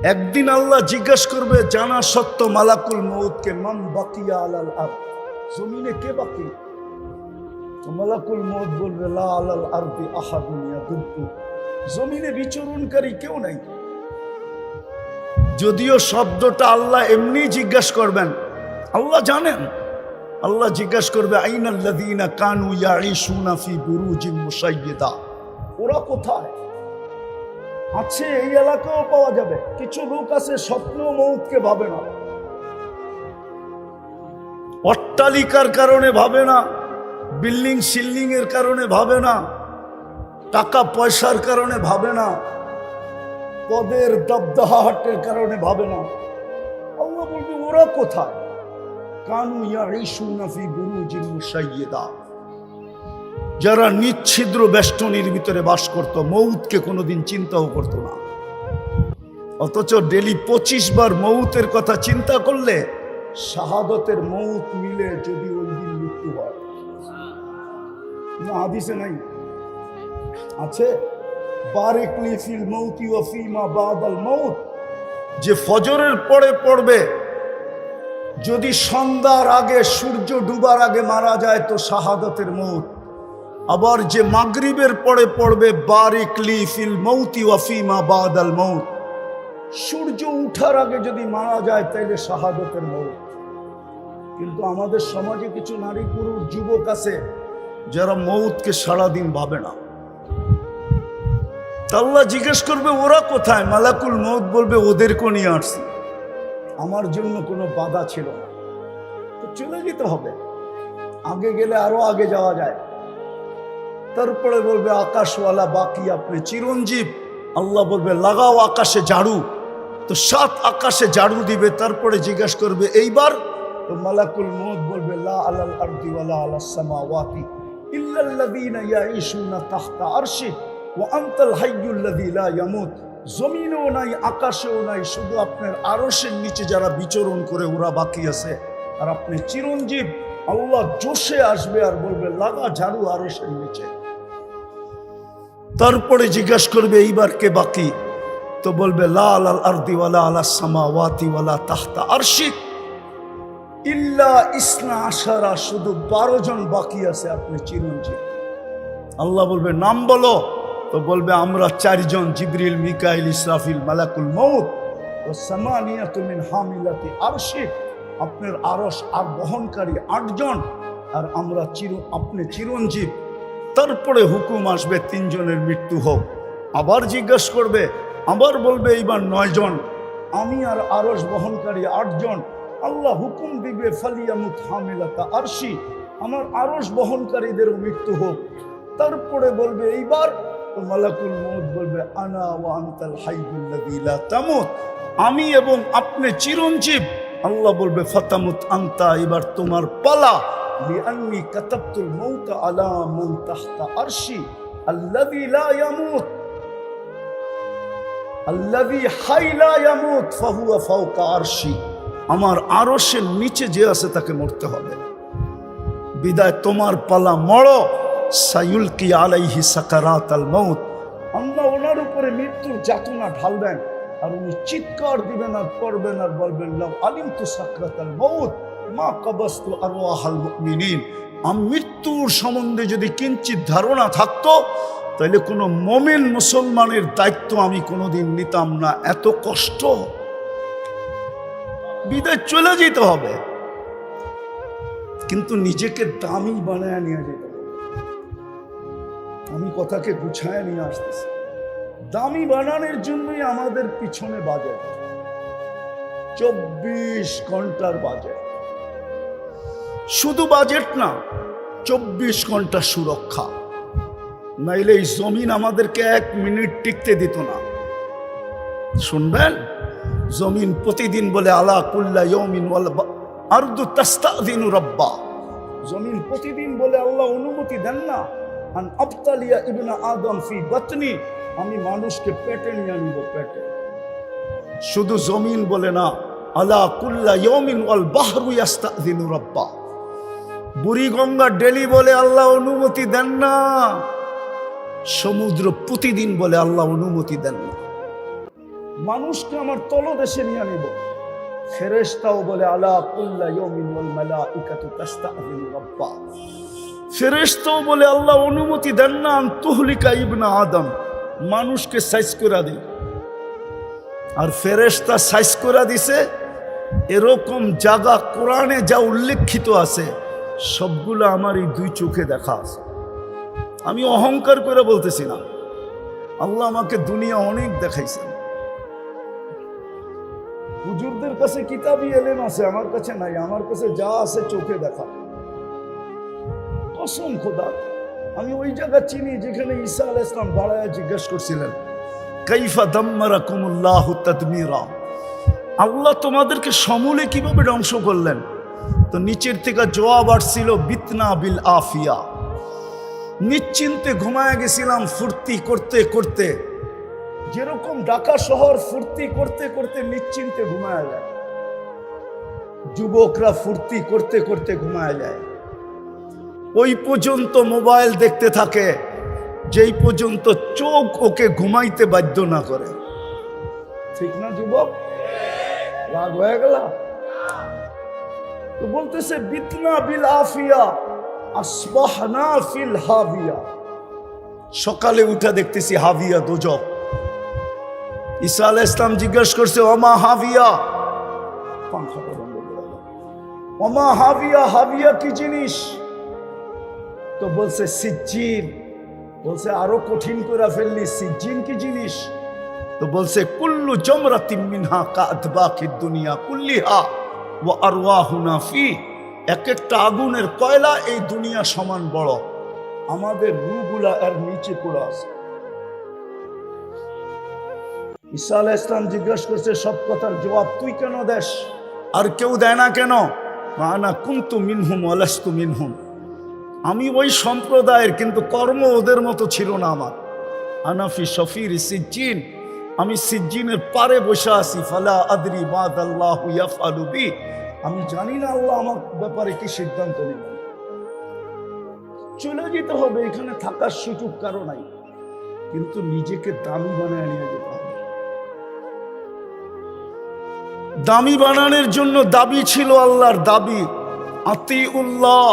একদিন আল্লাহ জিজ্ঞাসা করবে জানা সত্য মালাকুল মউতকে, মান বাকিয়া আলাল আরদ, জমিনে কে বাকি? তো মালাকুল মউত বলবে লা আলাল আরদি আহাদুন ইয়াদুব্বু, জমিনে বিচরণকারী কেউ নাই। যদিও শব্দটা আল্লাহ এমনি জিজ্ঞাসা করবেন, আল্লাহ জানেন। আল্লাহ জিজ্ঞাসা করবে আইনাল্লাযীনা কানু ইয়াঈশুনা ফি বুরুজিন মুশাইয়্যিদা, ওরা কোথায় আছে? এই এলাকাও পাওয়া যাবে। কিছু লোক আছে স্বপ্ন মউতকে ভাবে না, অট্টালিকার কারণে ভাবে না, বিল্ডিং সিল্ডিং এর কারণে ভাবে না, টাকা পয়সার কারণে ভাবে না, পদের দবদহাটের কারণে ভাবে না। আল্লাহ বলবে ওরা কোথায়? কানু ইয়াঈশুনা ফি বুরুজিন মুশাইয়্যিদা, যারা নিচ্ছিদ্র বেষ্টনীর ভিতরে বাস করত, মউতকে কোনোদিন চিন্তাও করত না। অথচ ডেলি 25 বার মউতের কথা চিন্তা করলে শাহাদতের মউত মিলে যদি ওই দিন মৃত্যু হয়। না হাদিসে নাই? আছে বারিকলি ফিল মউতি ওয়া ফিমা বাদাল মউত, যে ফজরের পরে পড়বে, যদি সন্ধ্যার আগে সূর্য ডুবার আগে মারা যায় তো শাহাদতের মউত। আবার যে মাগরিবের পরে পড়বে বারিকলি ফিল মউতি ওয়া ফিমা বাদাল মউত, সূর্য উঠার আগে যদি মারা যায় তাইলে শাহাদতের মউত। কিন্তু আমাদের সমাজে কিছু নারী পুরুষ যুবক আছে যারা মউতকে সারাদিন ভাবে না। আল্লাহ জিজ্ঞেস করবে ওরা কোথায়? মালাকুল মউত বলবে ওদেরকে নিয়ে আসছি, আমার জন্য কোনো বাধা ছিল না। তো চলে যেতে হবে, আগে গেলে আরো আগে যাওয়া যায়। তারপরে বলবে আকাশওয়ালা বাকি, আপনি চিরঞ্জীব। আল্লাহ বলবে লাগাও আকাশে ঝাড়ু, তো 7 আকাশে ঝাড়ু দিবে। তারপরে জিজ্ঞাসা করবে এইবার? তো মালাকুল মউত বলবে লা আলাল আরদি ওয়ালা আলাস সামাওয়াতি ইল্লাল্লাযীনা ইয়াঈশুনা তাহতা আরশি ওয়া আনতাল হাইয়্যুল্লাযী লা ইয়ামুত, জমিনেও নাই আকাশেও নাই, শুধু আপনার আরশের নিচে যারা বিচরণ করে ওরা বাকি আছে, আর আপনি চিরঞ্জীব। আল্লাহ জোশে আসবে আর বলবে লাগা ঝাড়ু আরশের নিচে। তারপরে জিজ্ঞাসা করবে এইবার কে বাকি? তো বলবে লা আলাল আরদি ওয়ালা আলাস সামাওয়াতি ওয়ালা তাহতা আরশি ইল্লা ইসনা আশারা, শুধু 12 জন বাকি আছে, আপনি চিরঞ্জীব। আল্লাহ বলবে নাম বলো, তো বলবে আমরা 4 জন, জিবরিল, মিকাইল, ইসরাফিল, মালাকুল মউত ও সামানিয়াতু মিন হামিলাতি আরশি, আপনার আরশ আর বহনকারী 8 জন, আর আমরা আপনি চিরঞ্জীব। তারপরে হুকুম আসবে 3 জনের মৃত্যু হোক। আবার জিজ্ঞাসা করবে, আবার বলবে এইবার 9 জন, আমি আর আরশ বহনকারী 8 জন। আল্লাহ হুকুম দিবে ফালিয়ামুত হামিলাতা আরশি, আমার আরশ বহনকারীদেরও মৃত্যু হোক। তারপরে বলবে এইবার? তো মালাকুল মউত বলবে আনা ওয়া আনতাল হাইয়্যুল্লাযী লা তামুত, আমি এবং আপনি চিরঞ্জীব। আল্লাহ বলবে ফাতামুত আনতা, এবার তোমার পালা। লিআন্নী কাতাবতুল মাউতা আলা মান তাহতা আরশি আল্লাযী লা ইয়ামুত, আল্লাযী হাই লা ইয়ামুত ফাহুয়া ফাওকা আরশি, আমার আরশের নিচে যে আছে তাকে মরতে হবে। বিদায় তোমার পালা, মরো। সায়ুলকি আলাইহি সাকারাতাল মাউত, আল্লাহ ওনার উপরে মৃত্যুর যাতনা ঢালবেন, আর উনি চিৎকার দিবেন আর করবেন আর বলবেন লাউ আলিমতু সাকরাতাল মাউত মা কাবাসতু আরওয়াহাল মুমিনিন, মৃত্যুর সম্বন্ধে যদি কিঞ্চিত ধারণা থাকতো তাহলে কোনো মুমিন মুসলমানের দায়িত্ব আমি কোনোদিন নিতাম না। এত কষ্ট, বিদায় চলে যেতে হবে, কিন্তু নিজেকে দামি বানায় নিয়ে যেতে হবে। আমি কথাকে গুছায় নিয়ে আসতেছি। দামি বানানোর জন্যই আমাদের পিছনে বাজেট, 24 ঘন্টার বাজেট। শুধু বাজেট না, 24 ঘন্টা সুরক্ষা, নাইলে এই জমিন আমাদেরকে 1 মিনিট টিকতে দিত না। শুনবেন, জমিন প্রতিদিন বলে আলা কুল্লা ইয়াউমিন ওয়াল আরদু তাস্তাযিনু রাব্বা, জমিন প্রতিদিন বলে আল্লাহ অনুমতি দেন না আন আবতালিয়া ইবনা আদম ফি বাতনি, আমি মানুষকে পেটে নিয়ে আনব, পেটে। শুধু জমিন বলে না, আলা কুল্লা ইয়াউমিন ওয়াল বাহরু ইয়াস্তাযিনু রাব্বা, বুড়িগঙ্গা ডেলি বলে আল্লাহ অনুমতি দেন না, সমুদ্র প্রতিদিন বলে আল্লাহ অনুমতি দেন না। মানুষকে আমার তলদেশে নিয়ে নিব। ফেরেশতাও বলে আলা কুল্লা ইয়াউমিন ওয়াল মালাইকাতু তাস্তাযিনু রাব্বা। ফেরেশতাও বলে আল্লাহ অনুমতি দেন না আন তুহলিকা ইবনা আদম, মানুষকে সাইজ করে দেই। আর ফেরেশতা সাইজ করে দিছে এরকম জায়গা কোরআনে যা উল্লেখিত আছে সবগুলো আমার এই দুই চোখে দেখা আছে। আমি অহংকার করে বলতেছি না, আল্লাহ আমাকে দুনিয়া অনেক দেখাইছেন। হুজুরদের কাছে কিতাবি এলেম আছে, আমার কাছে নাই। আমার কাছে যা আছে চোখে দেখা। কসম খোদা, আমি ওই জায়গা চিনি যেখানে ঈসা আলাইহিস সালাম দাঁড়ায় জিজ্ঞেস করছিলেন কাইফা দাম্মারাকুমুল্লাহু তাদমিরা, আল্লাহ তোমাদেরকে সমূলে কিভাবে ধ্বংস করলেন? তো নিচের থেকে জবাব আসছিল বিতনা বিল আফিয়া, নিশ্চিন্তে ঘুমায় গেছিলাম ফুর্তি করতে করতে। যেরকম ঢাকা শহর ফুর্তি করতে করতে নিশ্চিন্তে ঘুমায় যায়, যুবকরা ফুর্তি করতে করতে ঘুমায় যায়। ওই পর্যন্ত মোবাইল দেখতে থাকে যেই পর্যন্ত চোখ ওকে ঘুমাইতে বাধ্য না করে। ঠিক না যুবক? রাগ হয়ে গেল? তো বলতেছে বিতনা বিল আফিয়া আসবাহনা ফিল হাবিয়া, সকালে উঠে দেখতেছি হাবিয়া দোজক। ঈসা আলাইহিস সালাম জিজ্ঞাসা করছে ওমা হাবিয়া, পাংখাটা বন্ধ করে দাও। ওমা হাবিয়া, হাবিয়া কি জিনিস? তো বলছে সিজ্জিন। বলছে আরো কঠিন করে ফেললি, সিজ্জিন কি জিনিস? তো বলছে কুল্লু জামরাতিন মিনহা কাআতবাকিদ দুনিয়া কুল্লিহা ওয়া আরওয়াহুনা ফি, এক একটা আগুনের কয়লা এই দুনিয়া সমান বড়, আমাদের রূহগুলা এর নিচে পড়ে আছে। ঈসা আলাইহিস সালাম জিজ্ঞাসা করছে সব কথার জবাব তুই কেন দেস, আর কেউ দেয় না কেন? মানা কুনতু মিনহুম ওয়া লাস্তু মিনহুম, আমি ওই সম্প্রদায়ের কিন্তু কর্ম ওদের মতো ছিল না আমার। আনাফি শফির সিজ্জিন, আমি সিজ্জিনের পারে বসে আছি। ফালা আদরি মাদাল্লাহু ইয়াফআলু বি, আমি জানি না আল্লাহ আমার ব্যাপারে কি সিদ্ধান্ত নেবেন। চলে যেতে হবে, এখানে থাকার সুযোগ কারো নাই, কিন্তু নিজেকে দামি বানায় নিয়ে যেতে হবে। দামি বানানোর জন্য দাবি ছিল আল্লাহর দাবি, আতিউল্লাহ,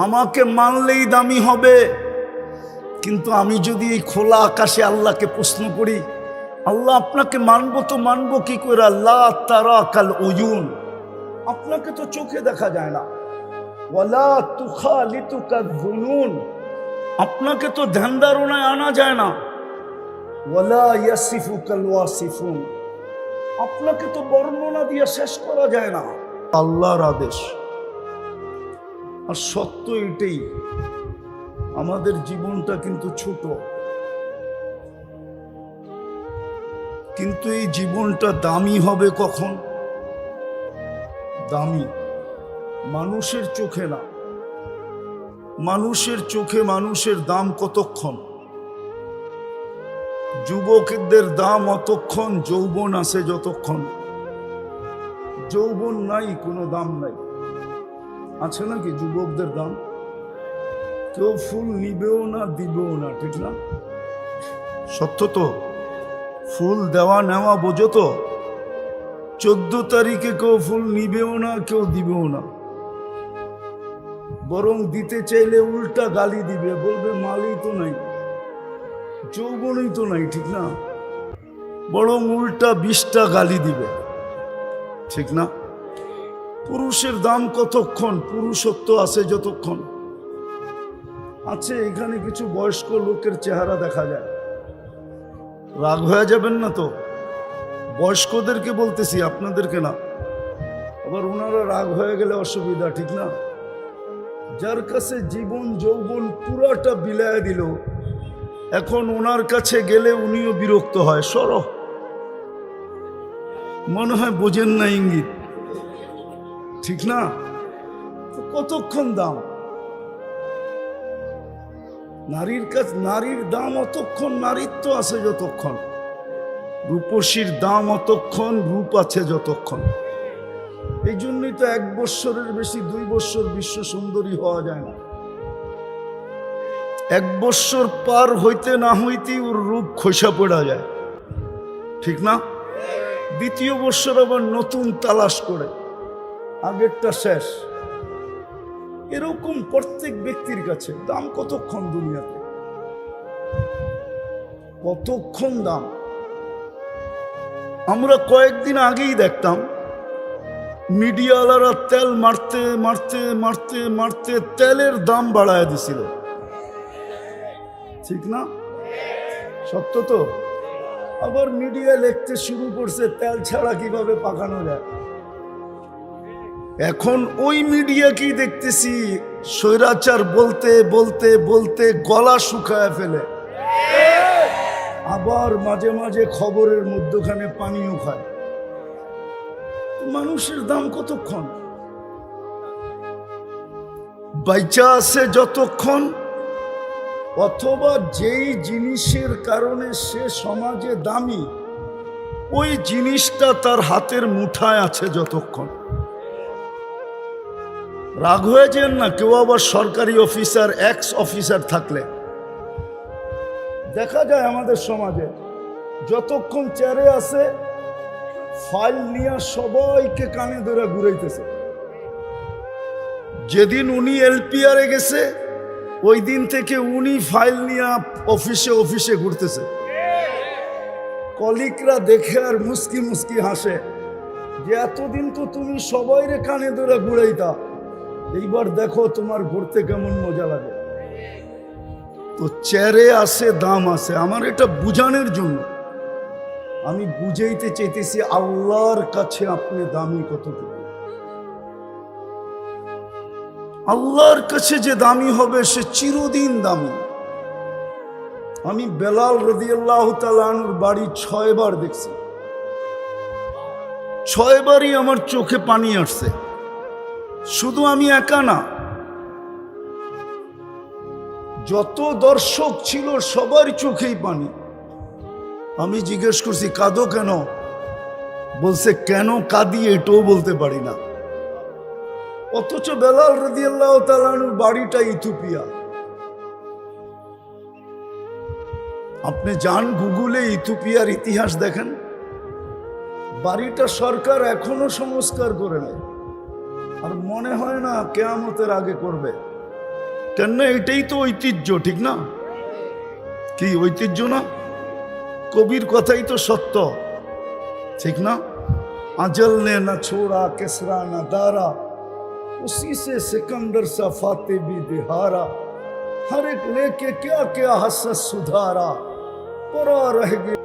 আমাকে মানলেই দামি হবে। কিন্তু আমি যদি এই খোলা আকাশে আল্লাহকে প্রশ্ন করি, আল্লাহ আপনাকে মানবো তো মানবো কি করে? আল্লাহ তারা কাল উয়ুন, আপনাকে তো চোখে দেখা যায় না। ওয়ালা তুখালিতুকা যুনুন, আপনাকে তো ধ্যান ধারণায় আনা যায় না। ওয়ালা ইয়াসিফুকাল ওয়াসিফুন, আপনাকে তো বর্ণনা দিয়ে শেষ করা যায় না। আল্লাহর আদেশ। আর সত্য এটাই, আমাদের জীবনটা কিন্তু ছোট, কিন্তু এই জীবনটা দামি হবে কখন? দামি মানুষের চোখে না, মানুষের চোখে মানুষের দাম কতক্ষণ? যুবকদের দাম অতক্ষণ যৌবন আছে যতক্ষণ, যৌবন নাই কোনো দাম নাই। আছে নাকি যুবকদের দাম? কেউ ফুল নিবেও না দিবেও না, ঠিক না? সত্য তো? ফুল দেওয়া নেওয়া বোঝো তো? 14 তারিখে কেউ ফুল নিবেও না, কেউ দিবেও না, বরং দিতে চাইলে উল্টা গালি দিবে, বলবে মালই তো নাই, যৌবনই তো নাই, ঠিক না? বরং উল্টা 20টা গালি দিবে, ঠিক না? পুরুষের দাম কতক্ষণ? পুরুষত্ব আছে যতক্ষণ আছে। এখানে কিছু বয়স্ক লোকের চেহারা দেখা যায়, রাগ হয়ে যাবেন না তো? বয়স্কদেরকে বলতেছি, আপনাদেরকে না। আবার ওনারা রাগ হয়ে গেলে অসুবিধা, ঠিক না? যার কাছে জীবন যৌবন পুরাটা বিলায় দিল, এখন ওনার কাছে গেলে উনিও বিরক্ত হয়। সরো, মনে হয় বোঝেন না ইঙ্গিত, ঠিক না? তো কতক্ষণ দাম? নারীর কাছে নারীর দাম অতক্ষণ নারীত্ব আছে যতক্ষণ, রূপসীর দাম অতক্ষণ রূপ আছে যতক্ষণ। এই জন্যই তো 1 বৎসরের বেশি 2 বৎসর বিশ্ব সুন্দরী হওয়া যায় না। 1 বৎসর পার হইতে না হইতেই ওর রূপ খসা পড়া যায়। ঠিক না? দ্বিতীয় বৎসর আবার নতুন তালাশ করে, আগেরটা শেষ। এরকম প্রত্যেক ব্যক্তির কাছে দাম কতক্ষণ দুনিয়াতে, কতক্ষণ দাম? আমরা কয়েকদিন আগেই দেখতাম মিডিয়াওয়ালারা তেল মারতে মারতে মারতে মারতে তেলের দাম বাড়ায় দিছিল, ঠিক না? সত্য তো। আবার মিডিয়া লিখতে শুরু করছে তেল ছাড়া কিভাবে পাকানো যায়। এখন ওই মিডিয়াকেই দেখতেছি স্বৈরাচার বলতে বলতে বলতে গলা শুকায় ফেলে, আবার মাঝে মাঝে খবরের মধ্যখানে পানিও খায়। মানুষের দাম কতক্ষণ? বাইচা আছে যতক্ষণ, অথবা যেই জিনিসের কারণে সে সমাজে দামি, ওই জিনিসটা তার হাতের মুঠায় আছে যতক্ষণ। রাগ হয়ে যান না। কেউ আবার সরকারি অফিসার, এক্স অফিসার থাকলে দেখা যায় আমাদের সমাজে যতক্ষণ চেয়ারে আছে ফাইল নিয়ে সবাইকে কানে ধরে ঘুরাইতেছে। যেদিন উনি এলপিআরে গেছে ওই দিন থেকে উনি ফাইল নিয়ে অফিসে অফিসে ঘুরতেছে। কলিগরা দেখে আর মুস্কি মুস্কি হাসে যে এতদিন তো তুমি সবাইরে কানে ধরে ঘুরাইতা, এইবার দেখো তোমার ঘুরতে কেমন মজা লাগে। তো চেয়ারে আছে, দাম আছে। আমার এটা বুঝানোর জন্য আমি বুঝাইতে চাইতেছি আল্লাহর কাছে আপনি দামি কতটুকু। আল্লাহর কাছে যে দামি হবে সে চিরদিন দামি। আমি বেলাল রাদিয়াল্লাহু তাআলা আনহুর বাড়ি 6 বার দেখছি, 6 বারই আমার চোখে পানি আসছে। শুধু আমি একা না, যত দর্শক ছিল সবার চোখেই পানি। আমি জিজ্ঞেস করছি কাঁদো কেন? বলছে কেন কাঁদি এটাও বলতে পারি না। অথচ বেলাল রাদিয়াল্লাহু তাআলা আনহুর বাড়িটা ইথিওপিয়া। আপনি যান গুগলে ইথিওপিয়ার ইতিহাস দেখেন, বাড়িটা সরকার এখনো সংস্কার করে নেয়, আর মনে হয় না কিয়ামতের আগে করবে। কেন? এটাই তো ঐতিহ্য, ঠিক না? কি ঐতিহ্য না? কবির কথাই তো সত্য, ঠিক না? আজল নে না ছোড়া কেসরা না দারা, उसी से सिकंदर सा फाते भी दिहारा, हर एक लेके क्या क्या हसस सुधारा, परा रह गया।